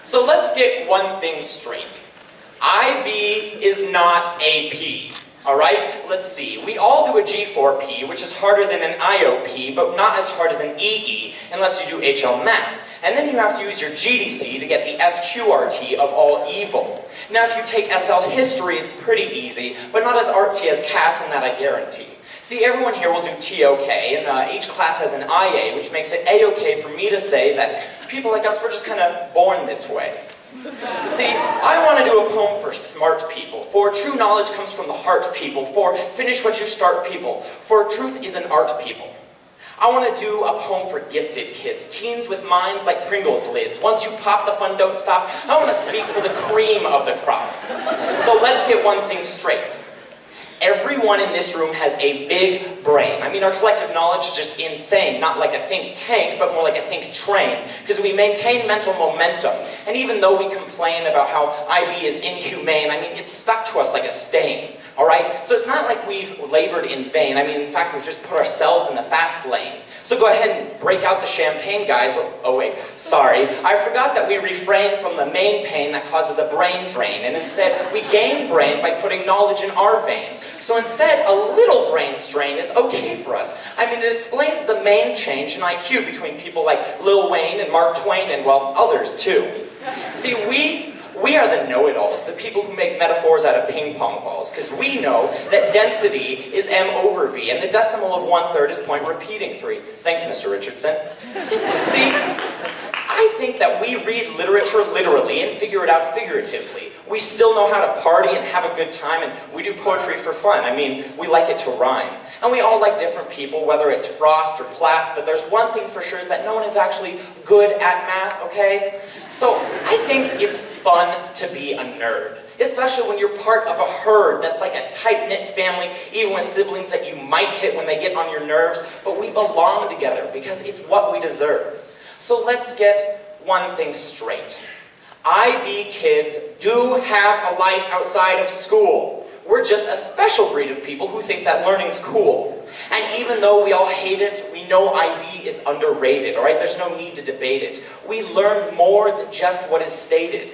So let's get one thing straight. IB is not AP. Alright, let's see. We all do a G4P, which is harder than an IOP, but not as hard as an EE, unless you do HL Math. And then you have to use your GDC to get the SQRT of all evil. Now if you take SL History, it's pretty easy, but not as artsy as CAS, and that I guarantee. See, everyone here will do TOK, and each class has an IA, which makes it A-OK for me to say that people like us were just kind of born this way. See, I want to do a poem for smart people, for true knowledge comes from the heart people, for finish what you start people, for truth is an art people. I want to do a poem for gifted kids, teens with minds like Pringles lids. Once you pop, the fun don't stop. I want to speak for the cream of the crop. So let's get one thing straight. Everyone in this room has a big brain. I mean, our collective knowledge is just insane. Not like a think tank, but more like a think train. Because we maintain mental momentum. And even though we complain about how IB is inhumane, I mean, it's stuck to us like a stain. Alright? So it's not like we've labored in vain. I mean, in fact, we've just put ourselves in the fast lane. So go ahead and break out the champagne, guys. Oh wait, sorry. I forgot that we refrain from the main pain that causes a brain drain, and instead we gain brain by putting knowledge in our veins. So instead, a little brain strain is okay for us. I mean, it explains the main change in IQ between people like Lil Wayne and Mark Twain and, well, others too. See, we are the know-it-alls, the people who make metaphors out of ping-pong balls, because we know that density is m over v, and the decimal of 1/3 is point repeating 3. Thanks, Mr. Richardson. See, I think that we read literature literally and figure it out figuratively. We still know how to party and have a good time, and we do poetry for fun. I mean, we like it to rhyme. And we all like different people, whether it's Frost or Plath, but there's one thing for sure is that no one is actually good at math, okay? So I think it's fun to be a nerd, especially when you're part of a herd that's like a tight-knit family, even with siblings that you might hit when they get on your nerves, but we belong together because it's what we deserve. So let's get one thing straight. IB kids do have a life outside of school. We're just a special breed of people who think that learning's cool. And even though we all hate it, we know IB is underrated, alright? There's no need to debate it. We learn more than just what is stated.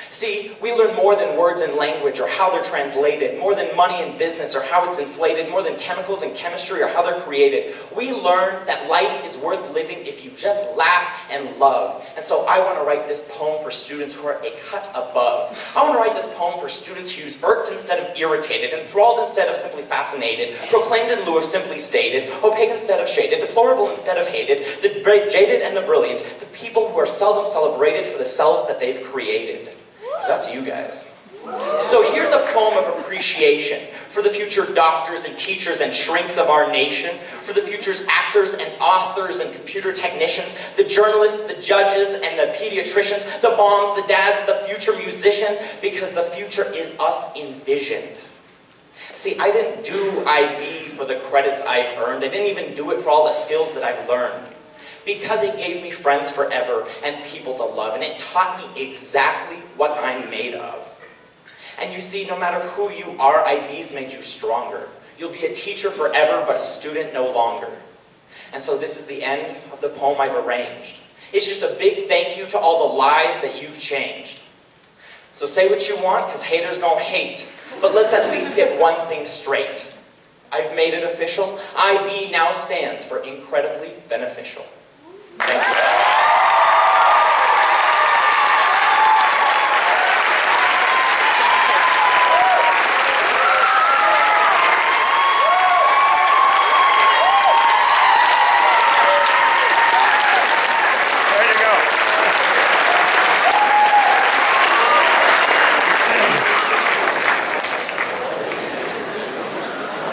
See, we learn more than words and language or how they're translated, more than money and business or how it's inflated, more than chemicals and chemistry or how they're created. We learn that life is worth living if you just laugh and love. And so I want to write this poem for students who are a cut above. I want to write this poem for students who use irked instead of irritated, enthralled instead of simply fascinated, proclaimed in lieu of simply stated, opaque instead of shaded, deplorable instead of hated, the jaded and the brilliant, the people who are seldom celebrated for the selves that they've created. That's you guys. So here's a poem of appreciation for the future doctors and teachers and shrinks of our nation, for the future's actors and authors and computer technicians, the journalists, the judges and the pediatricians, the moms, the dads, the future musicians, because the future is us envisioned. See, I didn't do IB for the credits I've earned. I didn't even do it for all the skills that I've learned. Because it gave me friends forever and people to love, and it taught me exactly what I'm made of. And you see, no matter who you are, IB's made you stronger. You'll be a teacher forever, but a student no longer. And so this is the end of the poem I've arranged. It's just a big thank you to all the lives that you've changed. So say what you want, because haters gonna hate. But let's at least get one thing straight. I've made it official. IB now stands for incredibly beneficial. Thank you.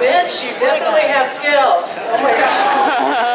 Mitch, you definitely have skills. Oh my God.